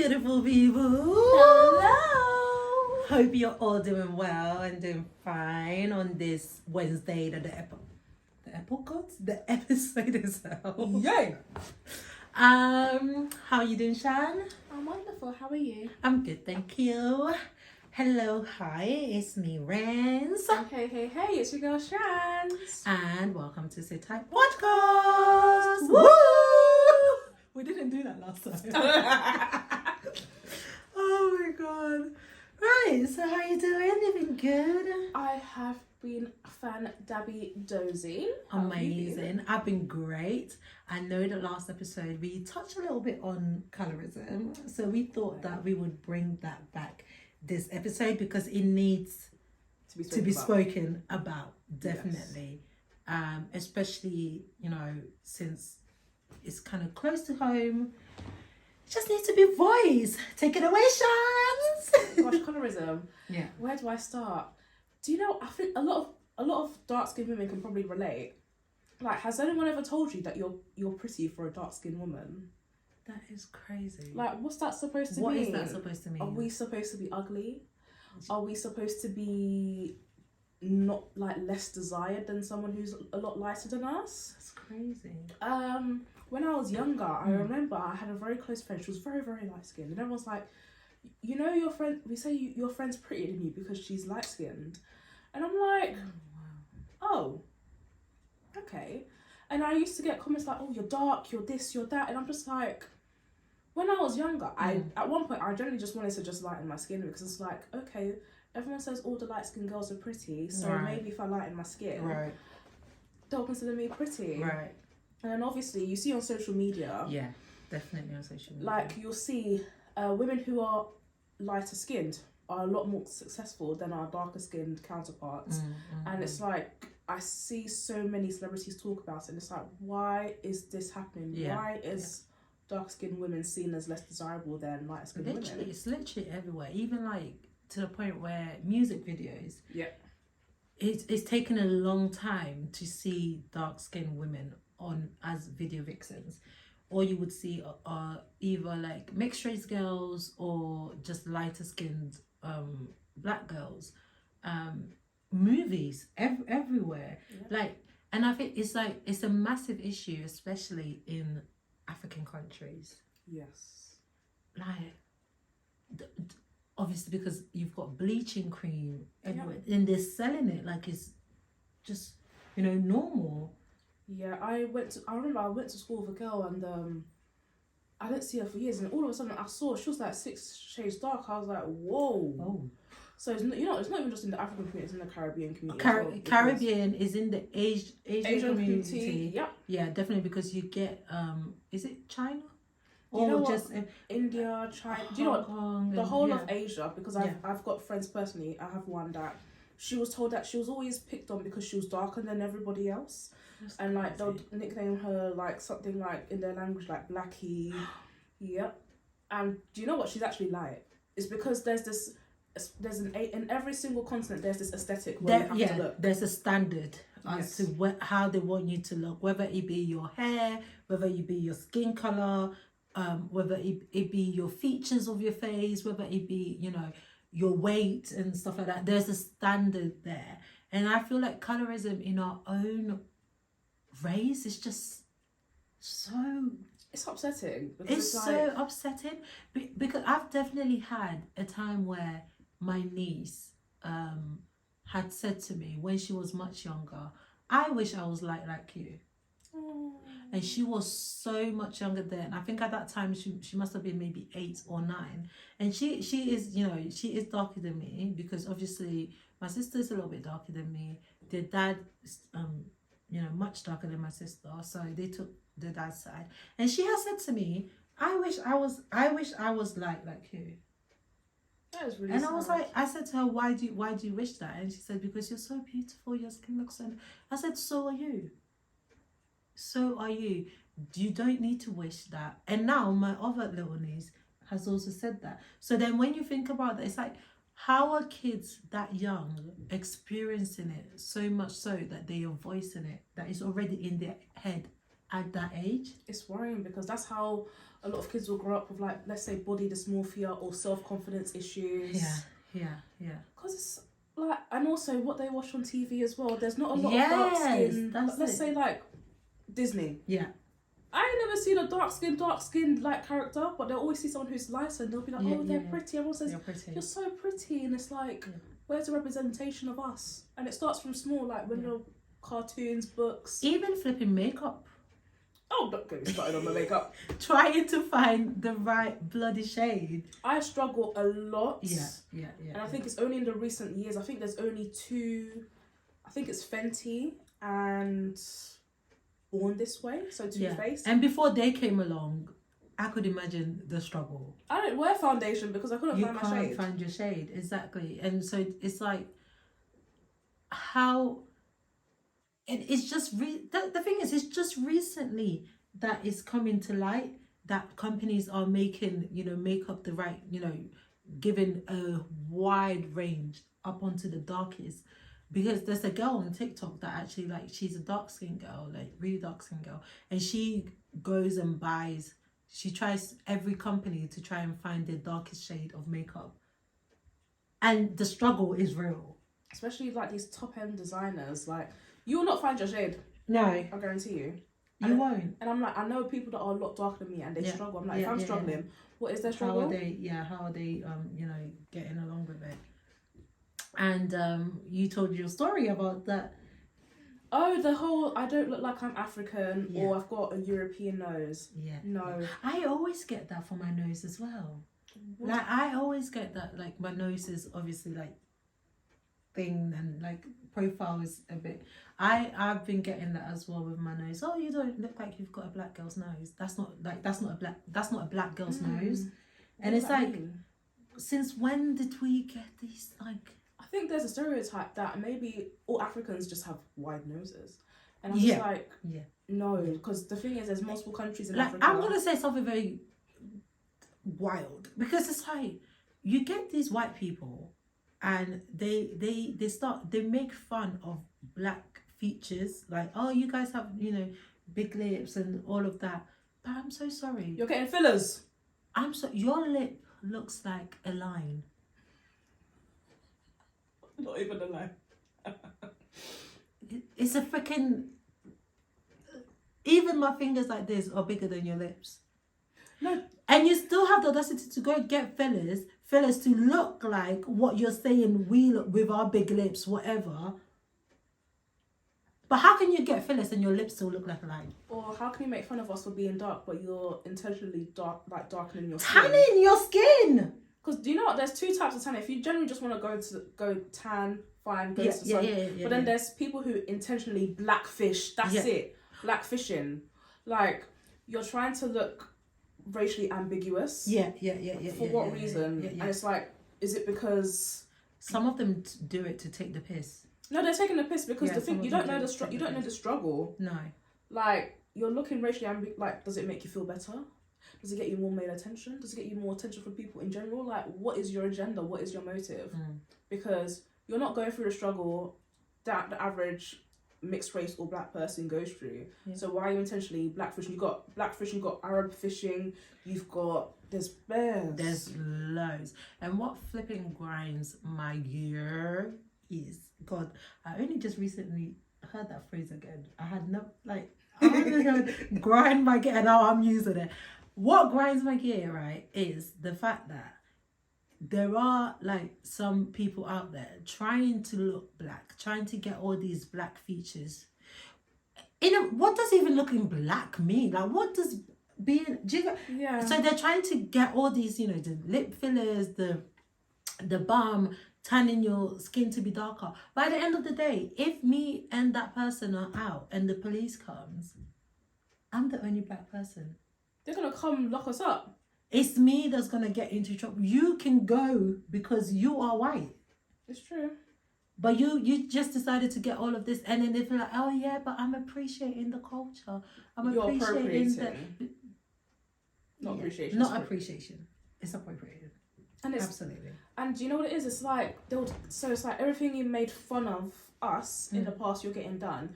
beautiful people. Hello. Hope you're all doing well and doing fine on this Wednesday that the episode is out. Yay! How are you doing, Shan? I'm wonderful. How are you? I'm good, thank you. Hello, hi, it's me, Renz. Hey, it's your girl Shans. And welcome to Sit Tight Podcast. Woo! We didn't do that last time. Oh my god. Right, so how you doing? You been good? I have been fan-dabby-dozy. How have you been? Amazing. I've been great. I know the last episode we touched a little bit on colourism, so we thought that we would bring that back this episode because it needs to be spoken about, definitely. Yes. Especially, since it's kind of close to home. It just needs to be voiced. Take it away, Shans. Gosh, colorism. Yeah. Where do I start? Do you know? I think a lot of dark-skinned women can probably relate. Like, has anyone ever told you that you're pretty for a dark-skinned woman? That is crazy. Like, what's that supposed to mean? What is that supposed to mean? Are we supposed to be ugly? Are we supposed to be not like less desired than someone who's a lot lighter than us? That's crazy. When I was younger, I remember I had a very close friend. She was very, very light skinned, and everyone's like, your friend. We say your friend's prettier than you because she's light skinned, and I'm like, oh, okay. And I used to get comments like, oh, you're dark, you're this, you're that, and I'm just like, when I was younger, at one point I generally just wanted to just lighten my skin because it's like, okay, everyone says all the light skinned girls are pretty, so maybe if I lighten my skin, they'll consider me pretty. Right. And then obviously you see on social media. Yeah, definitely on social media. Like you'll see women who are lighter skinned are a lot more successful than our darker skinned counterparts. And it's like, I see so many celebrities talk about it and it's like, why is this happening? Yeah. Why is dark skinned women seen as less desirable than lighter skinned women? It's literally everywhere. Even like to the point where music videos. Yeah. It's taken a long time to see dark skinned women on as video vixens, or you would see either like mixed race girls or just lighter skinned black girls, movies everywhere. Like, and I think it's a massive issue, especially in African countries. Yes. Like obviously because you've got bleaching cream everywhere and they're selling it like it's just normal. Yeah, I remember I went to school with a girl and I didn't see her for years and all of a sudden I saw she was like 6 shades dark. I was like, whoa. Oh. So it's not even just in the African community, it's in the Caribbean community. Caribbean is in the Asian community. Yeah. Yeah, definitely because you get is it China? Do you know just India, China, do you know what? The whole of Asia, because I've got friends personally, I have one that she was told that she was always picked on because she was darker than everybody else. That's and like they'll nickname her like something like in their language like Blackie. Yep. And do you know what? She's actually light. It's because in every single continent there's this aesthetic where you have to look. There's a standard as to how they want you to look, whether it be your hair, whether it be your skin color, whether it be your features of your face, whether it be your weight and stuff like that. There's a standard there, and I feel like colorism in our own race is just so... It's upsetting. It's so upsetting because I've definitely had a time where my niece had said to me when she was much younger, I wish I was like you. And she was so much younger then. I think at that time she must have been maybe 8 or 9. And she is, she is darker than me because obviously my sister is a little bit darker than me. Their dad is, much darker than my sister. So they took the dad's side. And she has said to me, I wish I was like you. That is really and sad. I said to her, why do you wish that? And she said, because you're so beautiful, your skin looks so... I said, so are you. So are you. You don't need to wish that. And now my other little niece has also said that. So then when you think about that, it's like, how are kids that young experiencing it so much so that they are voicing it, that is already in their head at that age? It's worrying because that's how a lot of kids will grow up with, like, let's say body dysmorphia or self-confidence issues. Yeah. Because it's like, and also what they watch on TV as well. There's not a lot of Yes, dark skin. that's Let's it. say like Disney. Yeah. I ain't never seen a dark skinned like character, but they'll always see someone who's lighter and they'll be like, oh, they're pretty. Everyone says, you're pretty. You're so pretty, and it's like, where's the representation of us? And it starts from small, like when you're cartoons, books. Even flipping makeup. Oh, don't get me started on my makeup. Trying to find the right bloody shade. I struggle a lot. Yeah. And I think it's only in the recent years. I think there's only two. I think it's Fenty and Born This Way. So Too Faced. And before they came along, I could imagine the struggle. I don't wear foundation because I couldn't find my shade. You can't find your shade, exactly. And so it's like, how... And it's just... the thing is, it's just recently that it's coming to light that companies are making, makeup the right, giving a wide range up onto the darkest. Because there's a girl on TikTok that actually, like, she's a dark-skinned girl, like, really dark-skinned girl. And she goes and buys... She tries every company to try and find their darkest shade of makeup. And the struggle is real. Especially like these top-end designers. Like, you will not find your shade. No. I guarantee you. You won't. And I'm like, I know people that are a lot darker than me and they struggle. I'm like, if I'm struggling, what is their struggle? How are they getting along with it? And you told your story about that. Oh, the whole, I don't look like I'm African or I've got a European nose. Yeah. No. I always get that for my nose as well. What? Like, I always get that, like, my nose is obviously, like, thing and, like, profile is a bit... I've been getting that as well with my nose. Oh, you don't look like you've got a black girl's nose. That's not a black girl's nose. And it's like, since when did we get these, like... I think there's a stereotype that maybe all Africans just have wide noses. And I'm just like, no, because the thing is, there's multiple countries in Africa. I'm going to say something very wild, because it's like, you get these white people and they make fun of black features, like, oh, you guys have, big lips and all of that. But I'm so sorry. You're getting fillers. Your lip looks like a line. Not even a line. It's a freaking... Even my fingers like this are bigger than your lips. No. And you still have the audacity to go and get fillers to look like what you're saying we look with our big lips, whatever. But how can you get fillers and your lips still look like a line? Or how can you make fun of us for being dark, but you're intentionally darkening your skin? Tanning your skin! Because do you know what? There's two types of tan. If you generally just want to go tan, fine, go to the sun. But then there's people who intentionally blackfish. That's it. Blackfishing. Like, you're trying to look racially ambiguous. For what reason? And it's like, is it because... Some of them do it to take the piss. No, they're taking the piss because the thing, you don't know the struggle. No. Like, you're looking racially ambiguous. Like, does it make you feel better? Does it get you more male attention? Does it get you more attention from people in general? Like, what is your agenda? What is your motive? Because you're not going through the struggle that the average mixed race or black person goes through. So why are you intentionally blackfishing? You've got blackfishing, you've got Arab fishing, there's bears. There's loads. And what flipping grinds my gear is, God, I only just recently heard that phrase again. I had no, like, I only heard grind my gear and now I'm using it. What grinds my gear, right, is the fact that there are, like, some people out there trying to look black, trying to get all these black features. What does even looking black mean? Like, what does being... So they're trying to get all these, the lip fillers, the balm, tanning your skin to be darker. By the end of the day, if me and that person are out and the police comes, I'm the only black person. They're going to come lock us up. It's me that's going to get into trouble. You can go because you are white. It's true. But you just decided to get all of this, and then they feel like, oh yeah, but I'm appreciating the culture. You're appropriating. Not appreciation. Not appreciation. It's appropriating. And it's absolutely. And do you know what it is? It's like it's like everything you made fun of us in the past, you're getting done.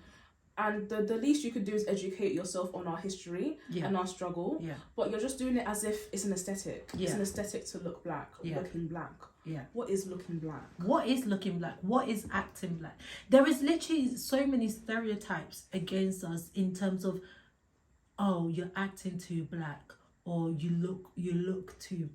And the least you could do is educate yourself on our history and our struggle. Yeah. But you're just doing it as if it's an aesthetic. Yeah. It's an aesthetic to look black, looking black. Yeah. What is looking black? What is looking black? What is acting black? There is literally so many stereotypes against us in terms of, oh, you're acting too black, or you look too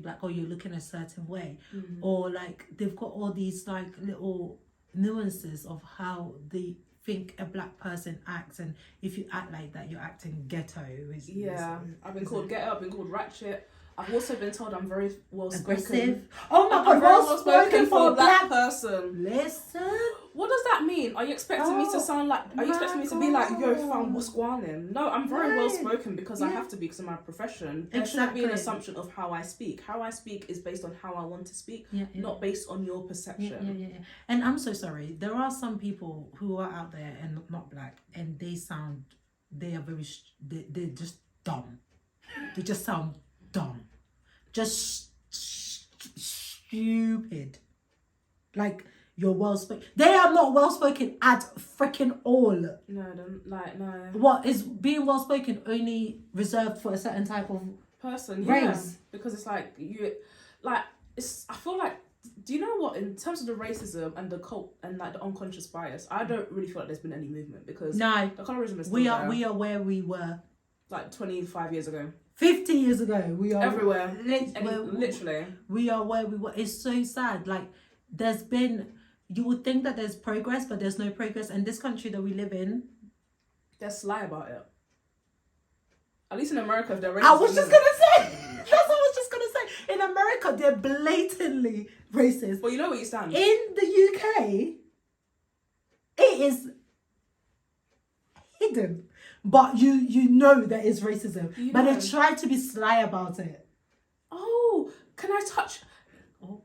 black, or you're looking a certain way, or like they've got all these like little nuances of how they think a black person acts, and if you act like that, you're acting ghetto. I've been called ghetto. I've been called ratchet. I've also been told I'm very well spoken. Aggressive. Oh my god, well spoken for a black person. Listen. What does that mean? Are you expecting me to sound like? Are you expecting me to be like, yo, fam, what's going on? No, I'm very well spoken because I have to be because of my profession. There shouldn't be an assumption of how I speak. How I speak is based on how I want to speak, not based on your perception. Yeah. And I'm so sorry. There are some people who are out there and not black, and they are very, they're just dumb. They just sound dumb. Just stupid. Like, you're well spoken. They are not well spoken at freaking all. No. What is being well spoken only reserved for a certain type of person? Race? Because it's like I feel like. Do you know what? In terms of the racism and the cult and like the unconscious bias, I don't really feel like there's been any movement because the colorism is still there. We are where we were like 25 years ago. 50 years ago. We are everywhere. Literally. We are where we were. It's so sad. Like, there's been. You would think that there's progress, but there's no progress. And this country that we live in, they're sly about it. At least in America, if they're racist. I was just gonna say. That's what I was just gonna say. In America, they're blatantly racist. But you know what you stand. In the UK, it is hidden, but you know there is racism. But they try to be sly about it. Oh, can I touch? Oh.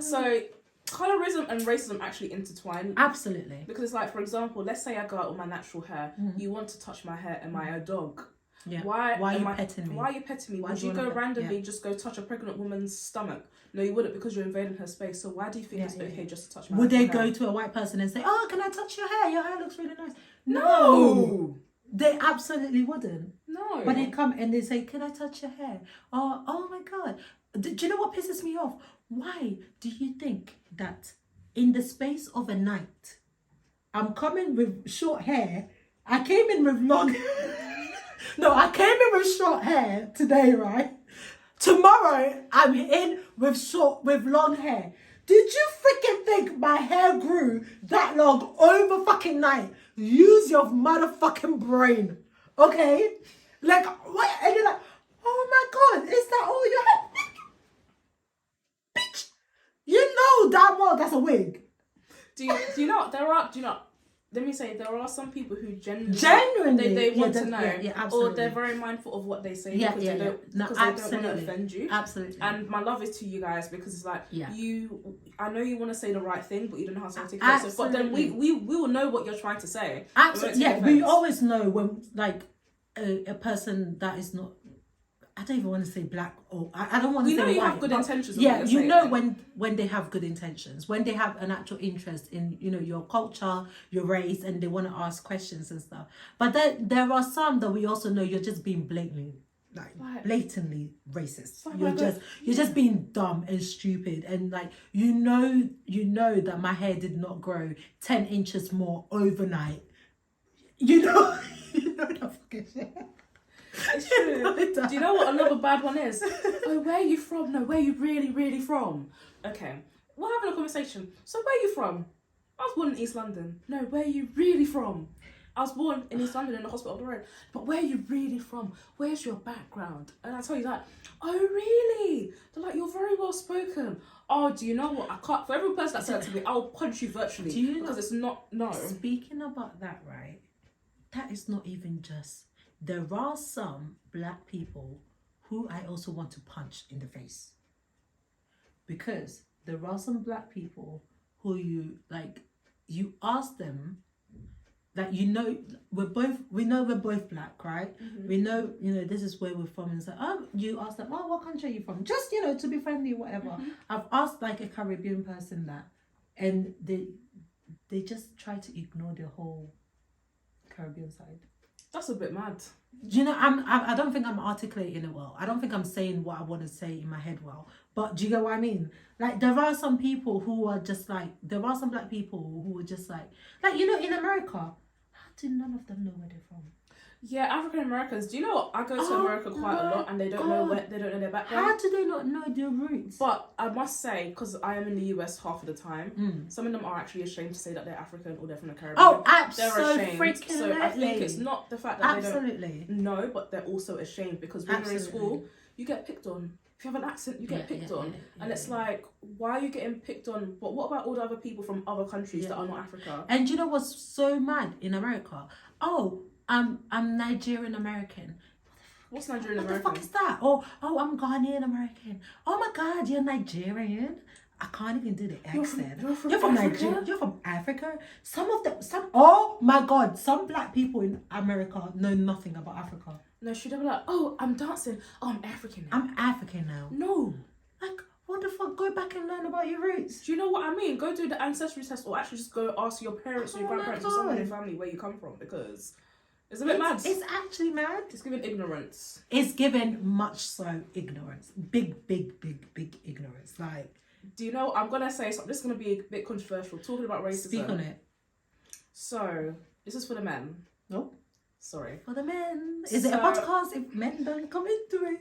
So. Colorism and racism actually intertwine. Absolutely. Because it's like, for example, let's say I go out with my natural hair. You want to touch my hair. Am I a dog? Yeah. Why are you petting me? Why are you petting me? Would you go randomly just go touch a pregnant woman's stomach? No, you wouldn't, because you're invading her space. So why do you think it's okay just to touch my hair? Would they go to a white person and say, oh, can I touch your hair? Your hair looks really nice. No. They absolutely wouldn't. No. But they come and they say, can I touch your hair? Oh my God. Do you know what pisses me off? Why do you think that in the space of a night, I'm coming with short hair? I came in with long No, I came in with short hair today, right? Tomorrow, I'm in with long hair. Did you freaking think my hair grew that long over fucking night? Use your motherfucking brain, okay? Like, what? And you're like, oh my God, is that all your hair? Bitch, you know damn well that's a wig. Do you know let me say, there are some people who genuinely they want to know, or they're very mindful of what they say because they don't want to offend you. Absolutely. And my love is to you guys because it's like I know you want to say the right thing, but you don't know how to articulate it. But then we will know what you're trying to say. Absolutely. We always know when like a person that is not. I don't even want to say black or I don't want to say white. You know you have good intentions. Yeah, you know when they have good intentions, when they have an actual interest in your culture, your race, and they want to ask questions and stuff. But there are some that we also know you're just being blatantly racist. You're just being dumb and stupid, and like you know that my hair did not grow 10 inches more overnight. You know that fucking shit. It's true. Do you know what another bad one is? Oh, where are you from? No, where are you really, really from? Okay, we're having a conversation. So where are you from? I was born in East London. No, where are you really from? I was born in East London in the hospital up the road. But where are you really from? Where's your background? And I tell you that, oh really? They're like, you're very well spoken. Oh, do you know what? I can't, for every person that said that to me, I'll punch you virtually. Do you because it's not, no. Speaking about that, right? That is not even just. There are some black people who I also want to punch in the face. Because there are some black people who you ask them, that we know we're both black, right? Mm-hmm. We know, this is where we're from, and so you ask them, oh, what country are you from? Just, to be friendly, whatever. Mm-hmm. I've asked like a Caribbean person that, and they just try to ignore the whole Caribbean side. That's a bit mad. Do you know, I don't think I'm articulating it well. I don't think I'm saying what I want to say in my head well. But do you get what I mean? Like, there are some people who are just like, there are some black people who are just like, you know, in America, how do none of them know where they're from? Yeah, African Americans. Do you know what? I go to America quite a lot, and they don't know their background. How do they not know their roots? But I must say, because I am in the US half of the time, some of them are actually ashamed to say that they're African or they're from the Caribbean. Oh, absolutely. They're ashamed. So I think it's not the fact that absolutely. they don't know, but they're also ashamed because when you're in school, you get picked on. If you have an accent, you get picked on. And it's like, why are you getting picked on? But what about all the other people from other countries that are not Africa? And you know what's so mad in America? Oh, I'm Nigerian American. What's Nigerian What American? the fuck is that? Oh, I'm Ghanaian American. Oh my God, you're Nigerian. I can't even do the accent. You're from Nigeria. You're from Africa. Oh my God, some black people in America know nothing about Africa. No, she'd be like, oh, I'm dancing. Oh, I'm African now. I'm African now. No. Like, what the fuck? Go back and learn about your roots. Do you know what I mean? Go do the ancestry test, or actually just go ask your parents or your grandparents or someone in your family where you come from, because it's a bit mad. It's actually mad. It's giving ignorance. It's given much so ignorance. Big ignorance. Like, do you know, I'm going to say something. This is going to be a bit controversial. Talking about racism. Speak on it. So, this is for the men. Nope. Sorry. For the men. Is it a podcast if men don't come into it?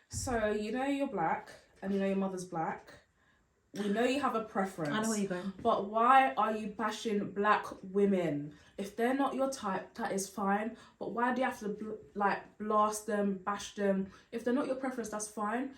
So, you know you're black and you know your mother's black. We know you have a preference. I know where you're going. But why are you bashing black women? If they're not your type, that is fine. But why do you have to blast them, bash them? If they're not your preference, that's fine.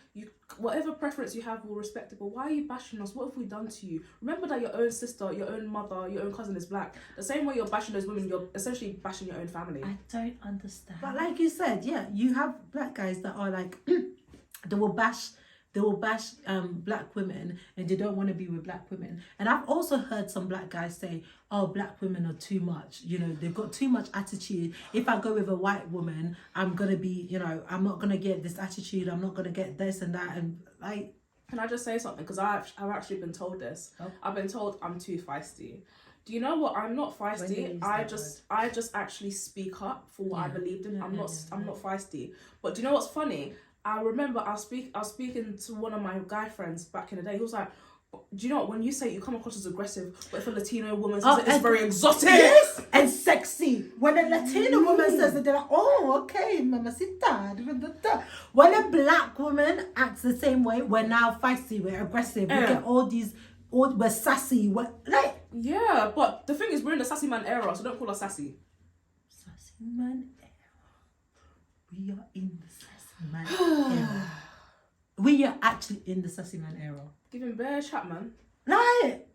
Whatever preference you have, we'll respect it. But why are you bashing us? What have we done to you? Remember that your own sister, your own mother, your own cousin is black. The same way you're bashing those women, you're essentially bashing your own family. I don't understand. But like you said, yeah, you have black guys that are like, they will bash black women and they don't want to be with black women. And I've also heard some black guys say, oh, black women are too much, you know, they've got too much attitude. If I go with a white woman, I'm gonna be, you know, I'm not gonna get this attitude, I'm not gonna get this and that. And like, can I just say something? Because I've actually been told this. I've been told I'm too feisty. Do you know what? I'm not feisty. I just actually speak up for what I believed in. I'm not feisty. But do you know what's funny? I remember I was speaking to one of my guy friends back in the day. He was like, do you know what, when you say you come across as aggressive, but if a Latino woman says it's very exotic. Yes, and sexy. When a Latino woman says it, they're like, oh, okay, mamacita. When a black woman acts the same way, we're now feisty, we're aggressive, we get we're sassy, yeah, but the thing is, we're in the sassy man era, so don't call us sassy. Sassy man era. We are in the sassy man era. We are actually in the sassy man era. Giving bare chat, man. Right.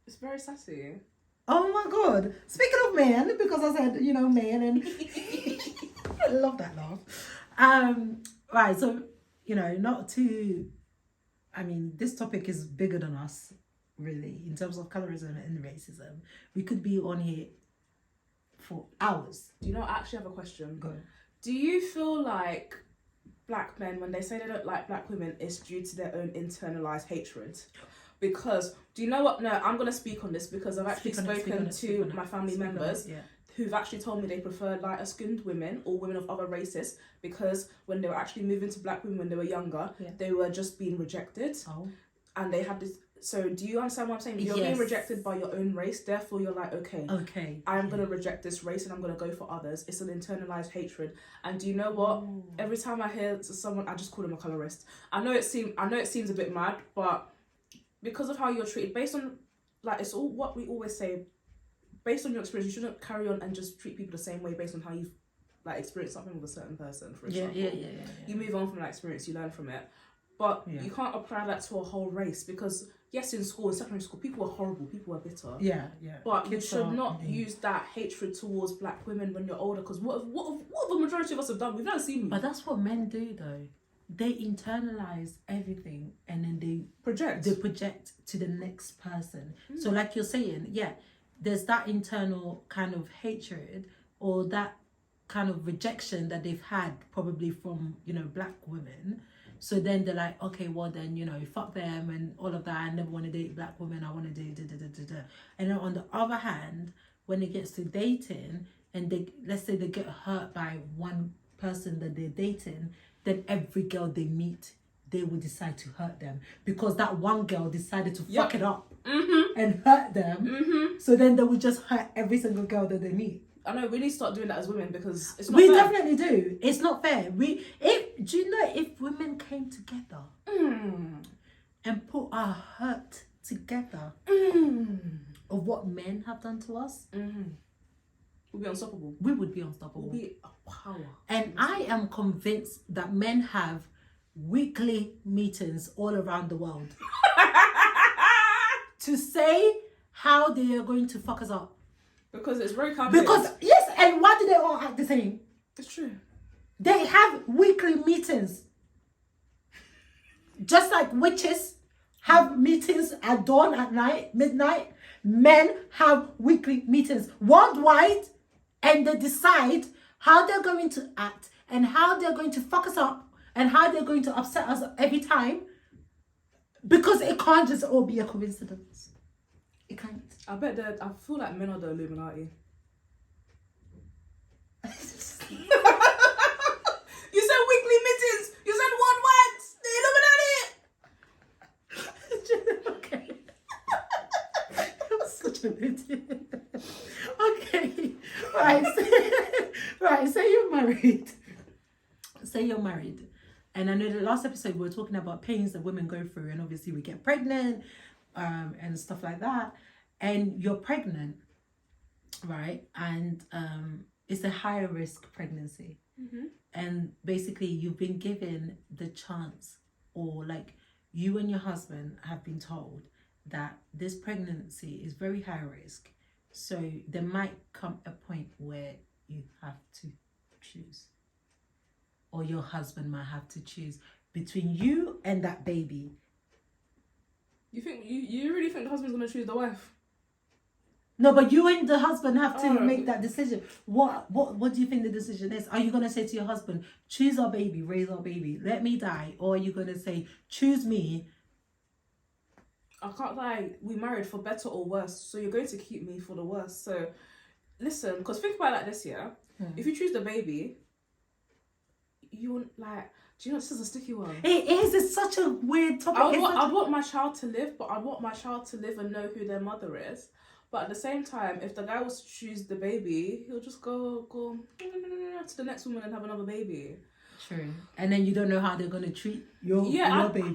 It's very sassy. Oh my God. Speaking of men, because I said, you know, men, and I love that laugh. Right, so, you know, this topic is bigger than us, really, in terms of colorism and racism. We could be on here for hours. Do you know, I actually have a question. Go ahead. Do you feel like black men, when they say they don't like black women, it's due to their own internalized hatred? Because, do you know what? No, I'm going to speak on this because I've actually spoken to my family members who've actually told me they prefer lighter skinned women or women of other races, because when they were actually moving to black women when they were younger, they were just being rejected. Oh. And they had this. So do you understand what I'm saying? You're being rejected by your own race, therefore you're like, okay, I'm going to reject this race and I'm going to go for others. It's an internalized hatred. And do you know what? Ooh. Every time I hear someone, I just call them a colorist. I know it seems a bit mad, but because of how you're treated, based on, like, it's all what we always say, based on your experience, you shouldn't carry on and just treat people the same way based on how you've, like, experienced something with a certain person, for example. Yeah. You move on from that experience, you learn from it. But you can't apply that to a whole race, because yes, in school, in secondary school, people were horrible, people were bitter. Yeah. But you should not use that hatred towards black women when you're older, because what the majority of us have done? We've never seen. But that's what men do, though. They internalize everything and then they project to the next person. So like you're saying, there's that internal kind of hatred or that kind of rejection that they've had probably from, you know, black women. So then they're like, okay, well then, you know, fuck them and all of that. I never want to date black women. I want to do da. And then on the other hand, when it gets to dating, and let's say they get hurt by one person that they're dating, then every girl they meet, they will decide to hurt them because that one girl decided to fuck it up and hurt them. So then they will just hurt every single girl that they meet. I know, we need to start doing that as women because it's not We fair. definitely do. It's not fair. Do you know if women came together and put our hurt together of what men have done to us, We'll be unstoppable. we would be unstoppable. We'll be a power. And I am convinced that men have weekly meetings all around the world to say how they are going to fuck us up. Because it's very calculated. Because, yes, and why do they all act the same? It's true. They have weekly meetings. Just like witches have meetings at dawn, at night, midnight, men have weekly meetings worldwide, and they decide how they're going to act and how they're going to fuck us up and how they're going to upset us every time, because it can't just all be a coincidence. It can't. I feel like men are the Illuminati. You said weekly meetings. You said worldwide. The Illuminati. Okay. I'm such an idiot. Okay. Right. Say you're married. And I know the last episode we were talking about pains that women go through, and obviously we get pregnant, and stuff like that. And you're pregnant, right? And it's a higher risk pregnancy. And basically you've been given the chance, or like you and your husband have been told that this pregnancy is very high risk. So there might come a point where you have to choose, or your husband might have to choose between you and that baby. You think you really think the husband's gonna choose the wife? No, but you and the husband have to make that decision. What do you think the decision is? Are you gonna say to your husband, choose our baby, raise our baby, let me die? Or are you gonna say, choose me? I can't lie, we married for better or worse, so you're going to keep me for the worst. So listen, because think about it like this, yeah? If you choose the baby, you wouldn't like, do you know, this is a sticky one. It is. It's such a weird topic. I'd want my child to live, but I'd want my child to live and know who their mother is. But at the same time, if the guy was to choose the baby, he'll just go to the next woman and have another baby. True. And then you don't know how they're going to treat your baby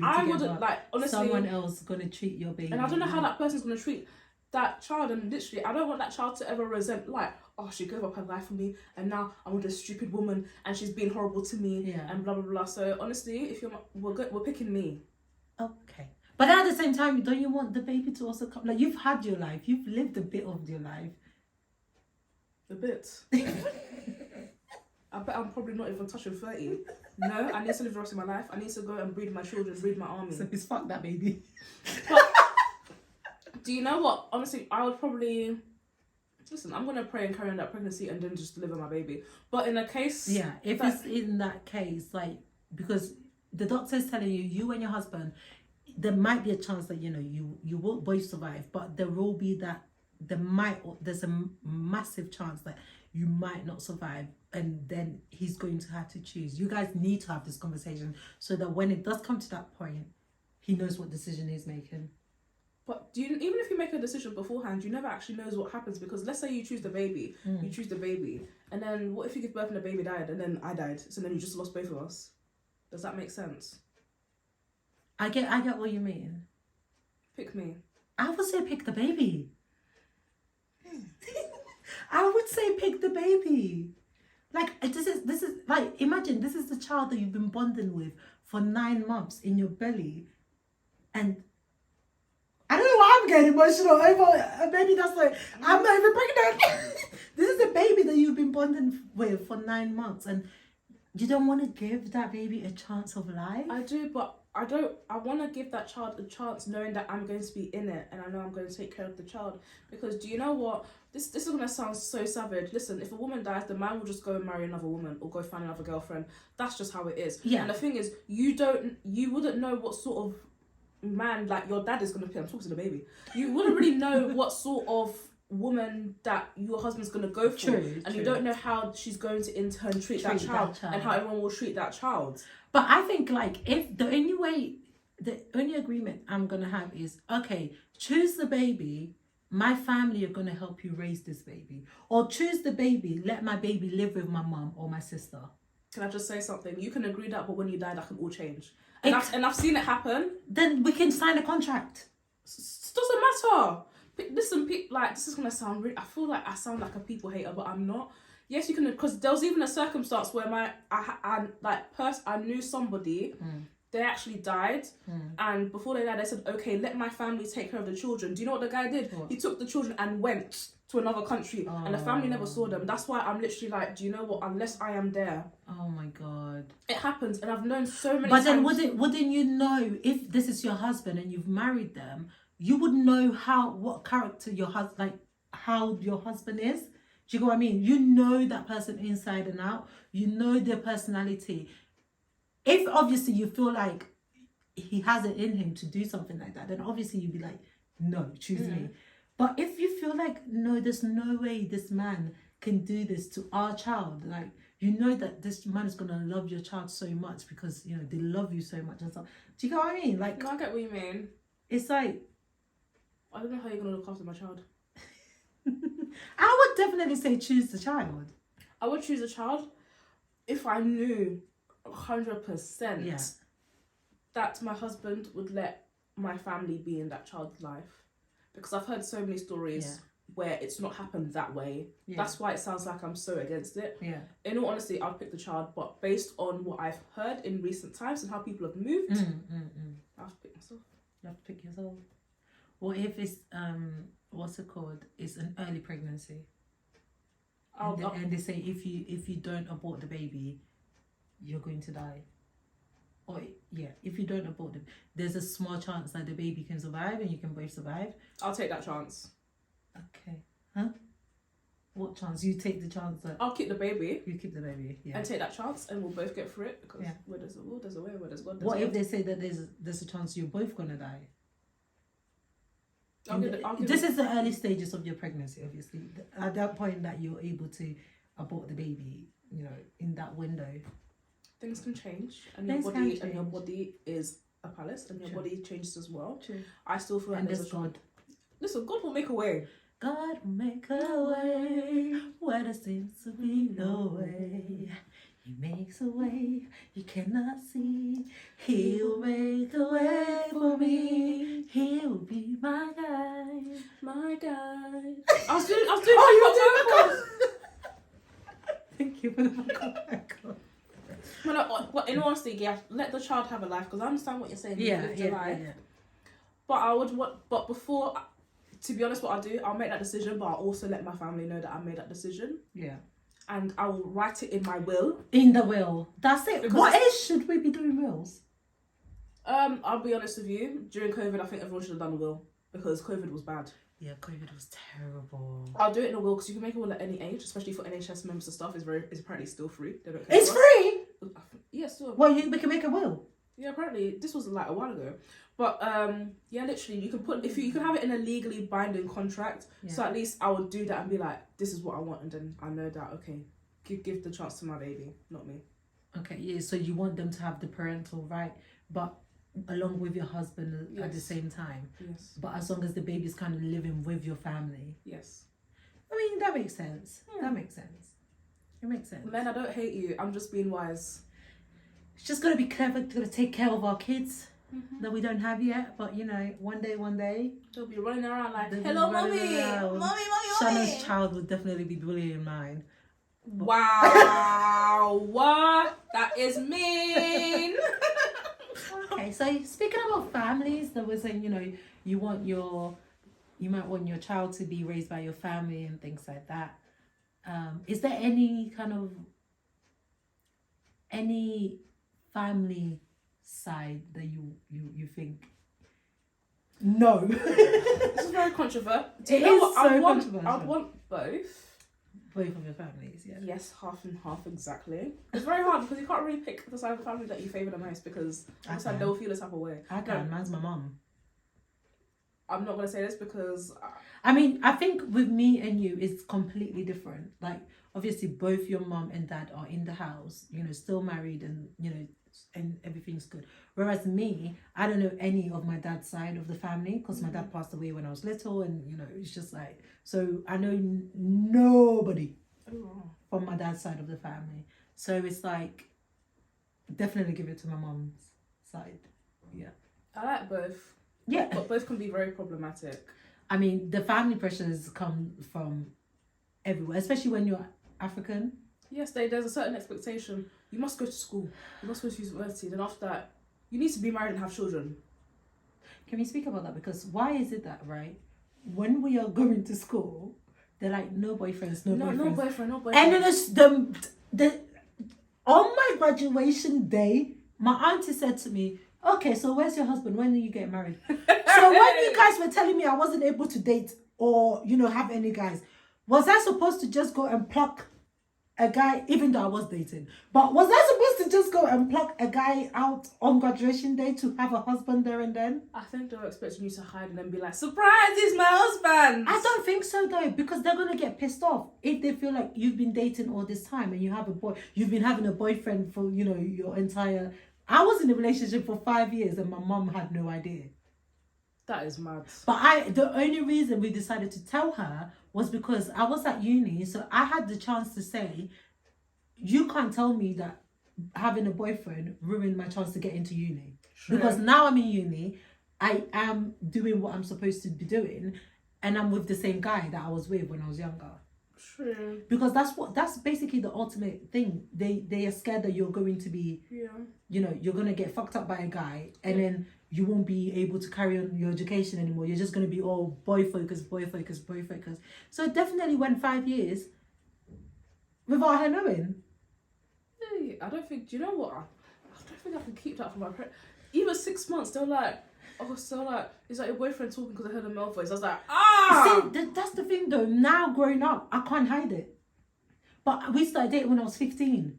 I together. wouldn't, like, honestly. Someone else going to treat your baby. And I don't know how that person's going to treat that child. And literally, I don't want that child to ever resent, like, oh, she gave up her life for me, and now I'm with a stupid woman, and she's being horrible to me, and blah, blah, blah. So honestly, if we're picking me. Okay. But at the same time, don't you want the baby to also come? Like, you've had your life. You've lived a bit of your life. A bit. I bet I'm probably not even touching 30. No, I need to live the rest of my life. I need to go and breed my children, breed my army. So it's fuck that baby. But do you know what? Honestly, I would probably... Listen, I'm going to pray and carry on that pregnancy and then just deliver my baby. But in a case... Yeah, if it's in that case, like, because the doctor is telling you, you and your husband, there might be a chance that, you know, you will both survive, but there will be that, there's a massive chance that you might not survive, and then he's going to have to choose. You guys need to have this conversation so that when it does come to that point, he knows what decision he's making. But even if you make a decision beforehand, you never actually knows what happens, because let's say you choose the baby, and then what if you give birth and the baby died and then I died, so then you just lost both of us? Does that make sense? I get what you mean. Pick me. I would say pick the baby. I would say pick the baby. Like, this is like, imagine this is the child that you've been bonding with for 9 months in your belly, and I don't know why I'm getting emotional over a baby that's like, I'm not even pregnant. This is a baby that you've been bonding with for 9 months, and you don't want to give that baby a chance of life? I do, but I want to give that child a chance knowing that I'm going to be in it and I know I'm going to take care of the child. Because do you know what? This is going to sound so savage. Listen, if a woman dies, the man will just go and marry another woman or go find another girlfriend. That's just how it is. Yeah. And the thing is, you wouldn't know what sort of man, like, your dad is going to be. I'm talking to the baby. You wouldn't really know what sort of woman that your husband's going to go for. True, and true. you don't know how she's going to in turn treat that child and how everyone will treat that child. But I think, like, if the only agreement I'm going to have is, okay, choose the baby, my family are going to help you raise this baby. Or choose the baby, let my baby live with my mum or my sister. Can I just say something? You can agree that, but when you die, that can all change. And I've seen it happen. Then we can sign a contract. Doesn't matter. Listen, like, this is gonna sound I feel like I sound like a people hater, but I'm not. Yes, you can, because there was even a circumstance where I knew somebody. They actually died, and before they died, they said, "Okay, let my family take care of the children." Do you know what the guy did? What? He took the children and went to another country, and the family never saw them. That's why I'm literally like, do you know what? Unless I am there. Oh my God. It happens, and I've known so many. But then, wouldn't you know, if this is your husband and you've married them, you would know what character your husband, like how your husband is. Do you know what I mean? You know that person inside and out. You know their personality. If obviously you feel like he has it in him to do something like that, then obviously you'd be like, no, choose me. But if you feel like, no, there's no way this man can do this to our child, like, you know that this man is going to love your child so much because, you know, they love you so much and stuff. Do you get what I mean? Like, no, I get what you mean. It's like, I don't know how you're going to look after my child. I would definitely say choose the child. I would choose a child if I knew 100% that my husband would let my family be in that child's life, because I've heard so many stories where it's not happened that way. That's why it sounds like I'm so against it. In all honesty, I'll pick the child, but based on what I've heard in recent times and how people have moved, I have to pick myself. You have to pick yourself. What if it's what's it called? It's an early pregnancy. And they say if you don't abort the baby, you're going to die. Or if you don't abort them, there's a small chance that the baby can survive and you can both survive. I'll take that chance. Okay. Huh? What chance? You take the chance that I'll keep the baby. You keep the baby, and take that chance, and we'll both get through it, because where there's a will, there's a way. Where there's God, there's What God. if they say that there's a chance you're both gonna die? This is the early stages of your pregnancy, obviously. At that point that you're able to abort the baby, you know, in that window. Things can change, and your body is a palace, and your body changes as well. True. I still feel like there's God. Listen, God will make a way. God will make a way where there seems to be no way. He makes a way you cannot see. He'll make a way for me. He'll be my guide. My guide. I was doing vocals. Thank you for the vocal. Well, in all honesty, let the child have a life, because I understand what you're saying. Yeah. But before, to be honest, what I'll do, I'll make that decision, but I'll also let my family know that I made that decision. Yeah. And I will write it in my will. In the will. That's it. Because what age should we be doing wills? I'll be honest with you. During COVID, I think everyone should have done a will, because COVID was bad. Yeah, COVID was terrible. I'll do it in a will, because you can make a will at any age, especially for NHS members and stuff. It's apparently still free. They don't care. It's free? Yeah, still. Well, we can make a will. Yeah, apparently this was like a while ago, but literally you can put you can have it in a legally binding contract. Yeah. So at least I would do that and be like, this is what I want, and then I know that give the chance to my baby, not me. Okay, yeah. So you want them to have the parental right, but along with your husband at the same time. Yes. But as long as the baby's kind of living with your family. Yes. I mean, that makes sense. Yeah. That makes sense. It makes sense. Men, I don't hate you. I'm just being wise. It's just got to be clever, got to take care of our kids that we don't have yet. But, you know, one day. They'll be running around like, hello, mommy. Mommy. Shanna's child would definitely be bullying mine. Wow. What? That is mean. Okay, so speaking about families, that was saying, you know, you might want your child to be raised by your family and things like that. Is there any family side that you think no? This is very controversial. I want both. Both of your families, yeah. Yes, half and half, exactly. It's very hard because you can't really pick the side of the family that you favour the most, because they'll feel a type of way. I can. Mine's my mum. I'm not gonna say this because I mean, I think with me and you, it's completely different. Like, obviously, both your mom and dad are in the house, you know, still married and, you know, and everything's good. Whereas me, I don't know any of my dad's side of the family because my dad passed away when I was little, and, you know, it's just like, so I know nobody from my dad's side of the family. So it's like, definitely give it to my mom's side. Yeah. I like both. Yeah. But both can be very problematic. I mean, the family pressures come from everywhere, especially when you're African. Yes, there's a certain expectation. You must go to school. You must go to university. Then after that, you need to be married and have children. Can we speak about that? Because why is it that, right? When we are going to school, they're like, no boyfriends, no boyfriends. No boyfriend, no boyfriend. And then it's the on my graduation day, my auntie said to me, okay, so where's your husband? When are you getting married? So when you guys were telling me I wasn't able to date or, you know, have any guys, was I supposed to just go and pluck a guy, even though I was dating? But was I supposed to just go and pluck a guy out on graduation day to have a husband there and then? I think they were expecting you to hide and then be like, surprise, he's my husband. I don't think so though, because they're gonna get pissed off if they feel like you've been dating all this time and you have you've been having a boyfriend for, you know, your entire. I was in a relationship for 5 years and my mom had no idea. That is mad. But the only reason we decided to tell her was because I was at uni, so I had the chance to say, you can't tell me that having a boyfriend ruined my chance to get into uni. True. Because now I'm in uni, I am doing what I'm supposed to be doing, and I'm with the same guy that I was with when I was younger. True. Because that's basically the ultimate thing. They are scared that you're going to be, you know, you're gonna get fucked up by a guy, and then you won't be able to carry on your education anymore. You're just gonna be all boy focused. So it definitely went 5 years without her knowing. I don't think. Do you know what? I don't think I can keep that from my parents. Even 6 months, they're like, oh, so like, is that your boyfriend talking because I heard a male voice? I was like, See, that's the thing though. Now growing up, I can't hide it. But we started dating when I was 15.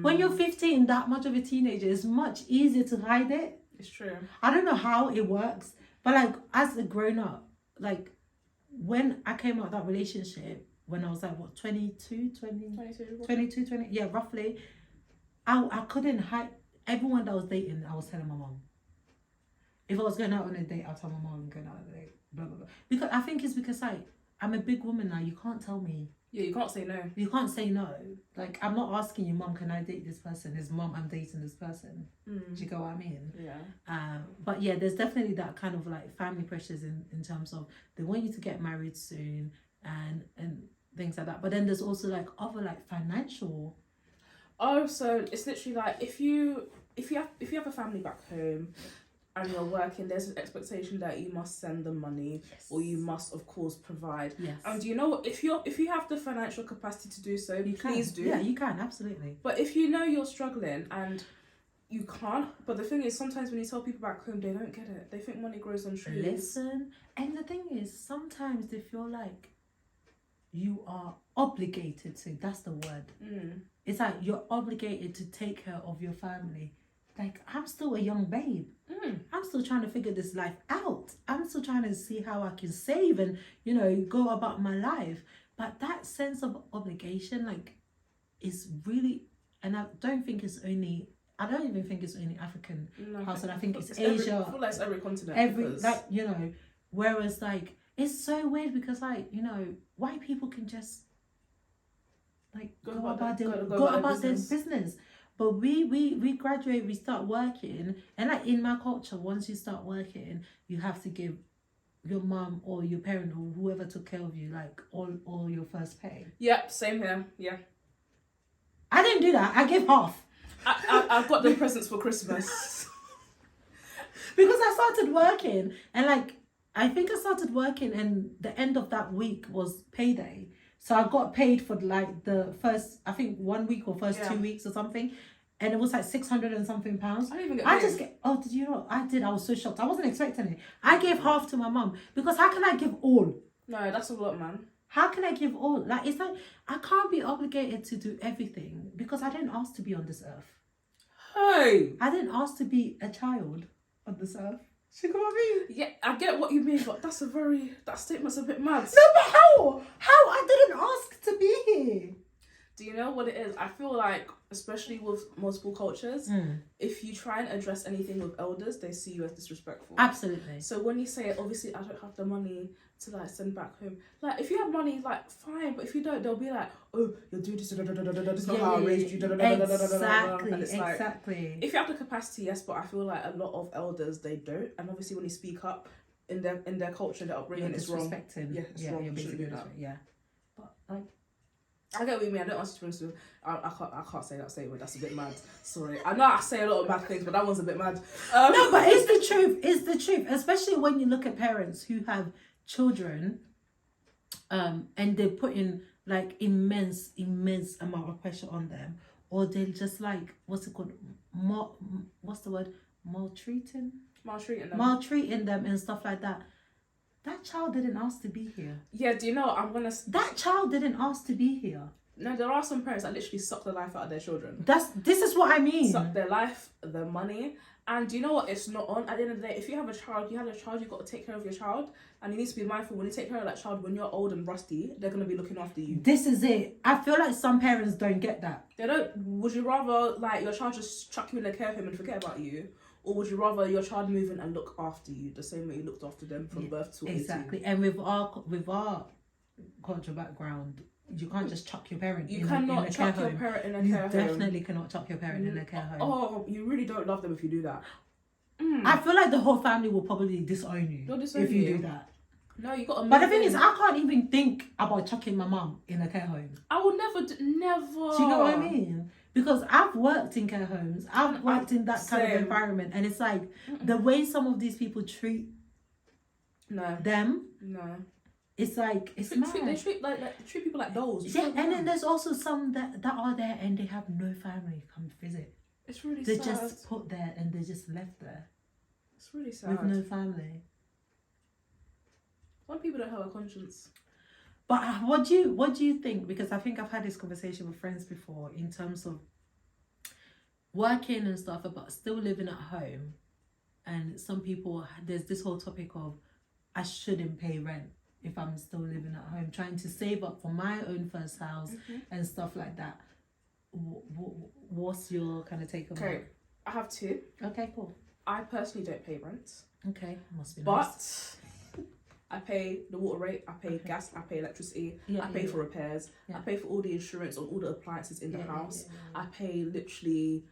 When you're 15, that much of a teenager, it's much easier to hide it. It's true. I don't know how it works, but like as a grown up, like when I came out of that relationship, when I was like, what, 22, yeah, roughly, I couldn't hide. Everyone that I was dating, I was telling my mom. If I was going out on a date, I'll tell my mom I'm going out on a date, blah, blah, blah. Because I think it's because like, I'm a big woman now, you can't tell me. Yeah, you can't say no. You can't say no. Like, I'm not asking you, Mom, can I date this person? Is Mom, I'm dating this person. Do you get what I mean? Yeah. But yeah, there's definitely that kind of like family pressures in terms of they want you to get married soon and things like that. But then there's also like other like financial. Oh, so it's literally like if you have a family back home and you're working, there's an expectation that you must send them money, or you must of course provide. Yes. And you know what, if you have the financial capacity to do so, please do. Yeah, you can, absolutely. But if you know you're struggling and you can't, but the thing is, sometimes when you tell people back home, they don't get it. They think money grows on trees. Listen, and the thing is, sometimes they feel like you are obligated to. That's the word. It's like you're obligated to take care of your family. Like, I'm still a young babe. I'm still trying to figure this life out. I'm still trying to see how I can save and, you know, go about my life. But that sense of obligation, like, is really, and I don't even think it's only African household. I think it's Asia. I feel like it's every continent. Like, you know, whereas like, it's so weird because like, you know, white people can just like go about their business. But we graduate, we start working, and like in my culture, once you start working, you have to give your mom or your parent or whoever took care of you like all your first pay. Yep, same here. Yeah. I didn't do that. I gave half. I've got them presents for Christmas. Because I started working, and like I think I started working, and the end of that week was payday. So I got paid for like the first, I think 1 week or first 2 weeks or something. And it was like 600 and something pounds. I didn't even get paid. Oh, did you know? I did. I was so shocked. I wasn't expecting it. I gave half to my mum because how can I give all? No, that's a lot, man. How can I give all? Like, it's like, I can't be obligated to do everything because I didn't ask to be on this earth. Hey! I didn't ask to be a child on this earth. See what I mean? Yeah, I get what you mean, but that statement's a bit mad. No, but how? How? I didn't ask to be here. Do you know what it is? I feel like, especially with multiple cultures, if you try and address anything with elders, they see you as disrespectful. Absolutely. So when you say, obviously, I don't have the money to like send back home. Like, if you have money, like, fine. But if you don't, they'll be like, oh, you're doing this. This is not how I raised you. Exactly. And it's like, Exactly. if you have the capacity, yes. But I feel like a lot of elders, they don't. And obviously, when you speak up in their culture, their upbringing, it's wrong. Yeah, it's wrong. You're You shouldn't basically do that. yeah. But like. I get what you mean. I don't ask you to. I can't say that statement. That's a bit mad. Sorry. I know I say a lot of bad things, but that one's a bit mad. No, but it's the truth. It's the truth. Especially when you look at parents who have children, and they're putting like immense amount of pressure on them, or they're just like, what's it called? What's the word? Maltreating them and stuff like that. That child didn't ask to be here. Yeah, do you know what That child didn't ask to be here. No, there are some parents that literally suck the life out of their children. This is what I mean. Suck their life, their money. And do you know what? It's not on. At the end of the day, if you have a child, you've got to take care of your child. And you need to be mindful when you take care of that child, when you're old and rusty, they're going to be looking after you. This is it. I feel like some parents don't get that. They don't. Would you rather like your child just chuck you in a care home and forget about you? Or would you rather your child move in and look after you the same way you looked after them from birth to 18? Exactly. And with our cultural background, you can't just chuck your parent in a care home. You cannot chuck your parent in a care home. You definitely cannot chuck your parent in a care home. Oh, you really don't love them if you do that. I feel like the whole family will probably disown you if you do that. No, you got to. But the thing is, I can't even think about chucking my mum in a care home. I will never. Do you know what I mean? Because I've worked in care homes. I've worked in that kind of environment, and it's like the way some of these people treat them. No. It's like it's mad. They treat people like dolls. Yeah, and then there's also some that are there and they have no family come visit. It's really They're sad. just put there and they're just left there. It's really sad. With no family. Some people don't have a conscience. But what do you think? Because I think I've had this conversation with friends before in terms of working and stuff, but still living at home. And some people, there's this whole topic of I shouldn't pay rent if I'm still living at home, trying to save up for my own first house and stuff like that. What's your kind of take on that? Okay, I have two. Okay, cool. I personally don't pay rent. Okay, must be nice. But I pay the water rate, I pay gas, I pay electricity, I pay for repairs, I pay for all the insurance on all the appliances in the house. I pay literally,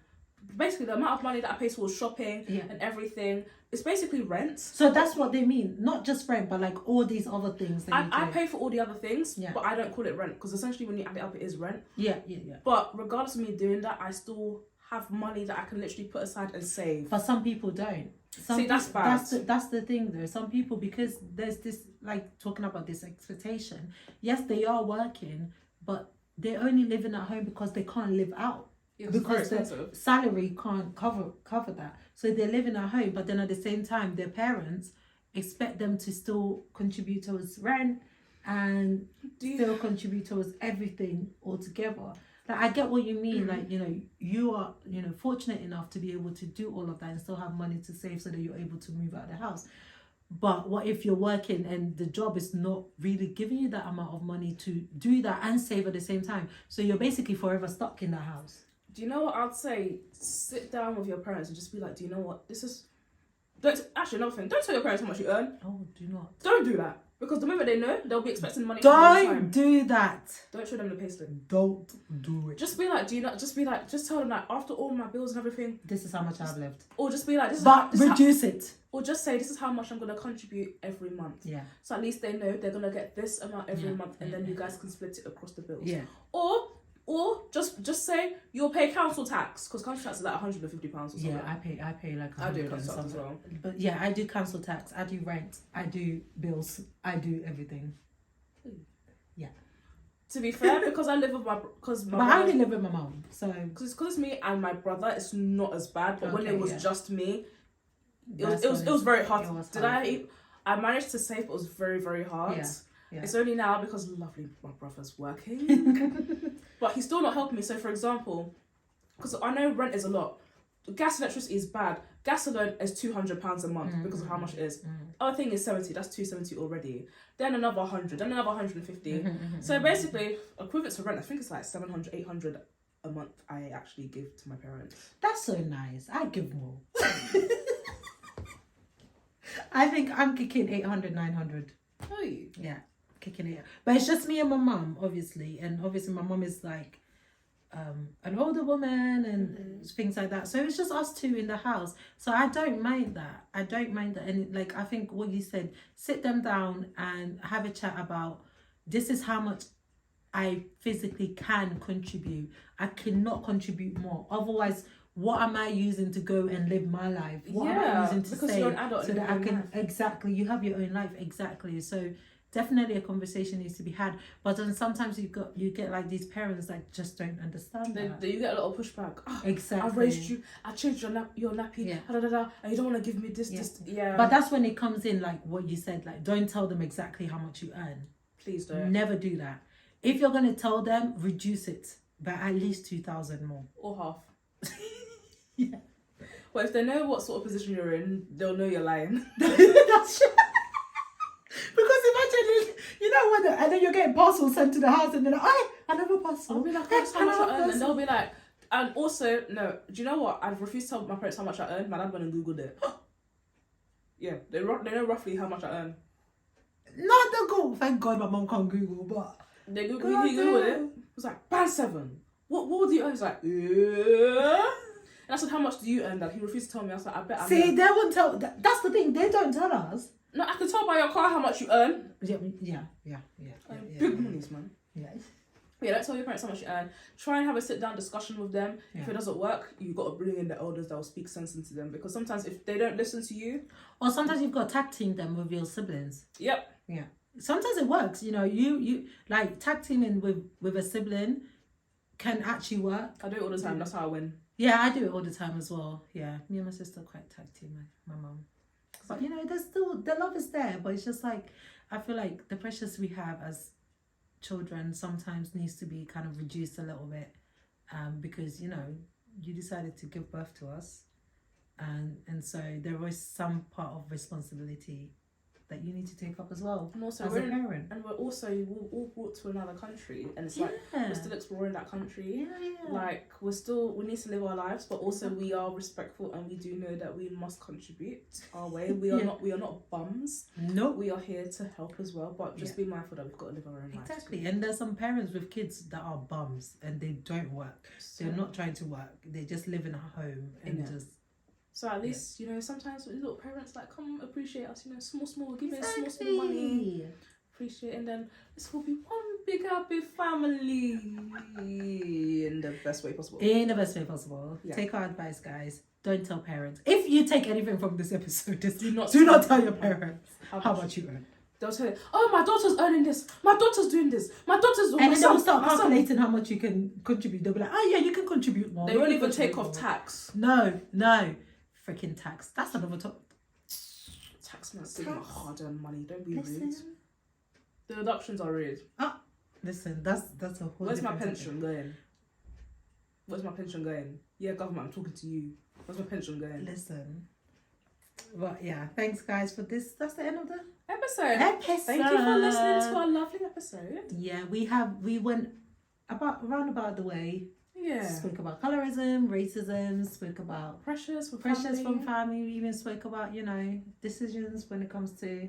basically the amount of money that I pay towards shopping and everything. It's basically rent. So that's what they mean, not just rent, but like all these other things. I pay for all the other things, but I don't call it rent because essentially when you add it up, it is rent. Yeah. But regardless of me doing that, I still have money that I can literally put aside and save. But some people don't. That's bad. That's the thing though. Some people, because there's this, like talking about this expectation. Yes, they are working, but they're only living at home because they can't live out. Yeah, because the salary can't cover that. So they're living at home, but then at the same time, their parents expect them to still contribute towards rent and still contribute towards everything altogether. Like, I get what you mean. Like, you are, fortunate enough to be able to do all of that and still have money to save so that you're able to move out of the house. But what if you're working and the job is not really giving you that amount of money to do that and save at the same time? So you're basically forever stuck in the house. Do you know what I'd say? Sit down with your parents and just be like, do you know what? Another thing. Don't tell your parents how much you earn. Oh, do not. Don't do that. Because the moment they know, they'll be expecting money. Don't do that. Don't show them the payslip. Don't do it. Just be like, just tell them that after all my bills and everything, this is how much I've lived. Or just be like, reduce it. Or just say, this is how much I'm going to contribute every month. Yeah. So at least they know they're going to get this amount every month, and then you guys can split it across the bills. Yeah. Or just say you'll pay council tax, because council tax is like £150 or something. Yeah, I pay like I do council tax as well. But yeah, I do council tax, I do rent, I do bills, I do everything. Yeah. To be fair, because I live with I only live with my mum, so because it's me and my brother, it's not as bad. But when it was just me, it was very hard. I managed to save, but it was very, very hard. Yeah. It's only now because lovely my brother's working, but he's still not helping me. So for example, because I know rent is a lot. gas and electricity is bad. Gas alone is £200 a month because of how much it is. Other thing is 70. That's 270 already. Then another 100. Then another 150. So basically, equivalent to rent, I think it's like 700, 800 a month. I actually give to my parents. That's so nice. I give more. I think I'm kicking 800, 900. Oh, yeah, kicking it. But it's just me and my mum, obviously, and obviously my mum is like an older woman and things like that. So it's just us two in the house. So I don't mind that. And like I think what you said, sit them down and have a chat about this is how much I physically can contribute. I cannot contribute more. Otherwise, what am I using to go and live my life? What am I using to save you're an adult so that I can exactly? You have your own life, exactly. So definitely a conversation needs to be had. But then sometimes you get like these parents that just don't understand that. You get a lot of pushback. Oh, exactly. I raised you. I changed your nappy. And you don't want to give me this. But that's when it comes in, like what you said. Like, don't tell them exactly how much you earn. Please don't. Never do that. If you're gonna tell them, reduce it by at least 2,000 more or half. Yeah. Well, if they know what sort of position you're in, they'll know you're lying. That's true. Because imagine, you know, and then you're getting parcels sent to the house, and then another parcel. I'll be like, that's how much I earn, and they'll be like, and also, no, do you know what? I've refused to tell my parents how much I earn. My dad went and googled it. Yeah, they know roughly how much I earn. Not the Google. Thank God my mum can't Google, but they googled it. It was like band 7. What do you earn? He's like, And I said, how much do you earn? That he refused to tell me. I was like, I bet. See, they won't tell. That's the thing. They don't tell us. No, I can tell by your car how much you earn. Yeah. Big monies, man. Yeah. Yeah, don't tell your parents how much you earn. Try and have a sit-down discussion with them. Yeah. If it doesn't work, you've got to bring in the elders that will speak sense into them. Because sometimes if they don't listen to you... Or sometimes you've got to tag team them with your siblings. Yep. Yeah. Sometimes it works. You know, you like tag teaming with a sibling can actually work. I do it all the time. That's how I win. Yeah, I do it all the time as well. Yeah. Me and my sister quite tag team, my mum. But, you know, there's still... The love is there. But it's just like... I feel like the pressures we have as... children sometimes needs to be kind of reduced a little bit because, you know, you decided to give birth to us and so there was some part of responsibility that you need to take up as well, and also as a parent. And we're all brought to another country, and it's like we're still exploring that country. Like we need to live our lives, but also we are respectful, and we do know that we must contribute our way. We are not bums. No, we are here to help as well, but just be mindful that we've got to live our own lives. Exactly. And there's some parents with kids that are bums and they don't work. They're not trying to work. They just live in a home and just. So at least, you know, sometimes little parents like, come appreciate us, you know, small, give me small money. Appreciate, and then this will be one big happy family in the best way possible. Yeah. Take our advice, guys. Don't tell parents. If you take anything from this episode, just do not tell your parents how much you earn. They'll say, oh, my daughter's earning this. My daughter's doing this. My daughter's doing this. And then they'll start calculating how much you can contribute. They'll be like, oh, yeah, you can contribute more. They won't even take off tax. No. Freaking tax. That's another top. Tax man saving hard-earned money. Don't be rude. The deductions are rude. Listen, that's a whole. Where's my pension going? Where's my pension going? Yeah, government, I'm talking to you. Where's my pension going? Listen. But yeah, thanks guys for this. That's the end of the episode. Thank you for listening to our lovely episode. Yeah, we went around about the way. Yeah. Spoke about colorism, racism, spoke about pressures from family. We even spoke about, you know, decisions when it comes to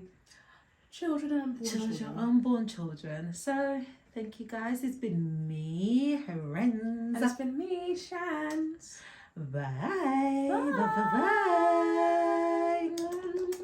unborn children. So thank you guys. It's been me, Renz. And it's been me, Shans. Bye. Bye. Bye.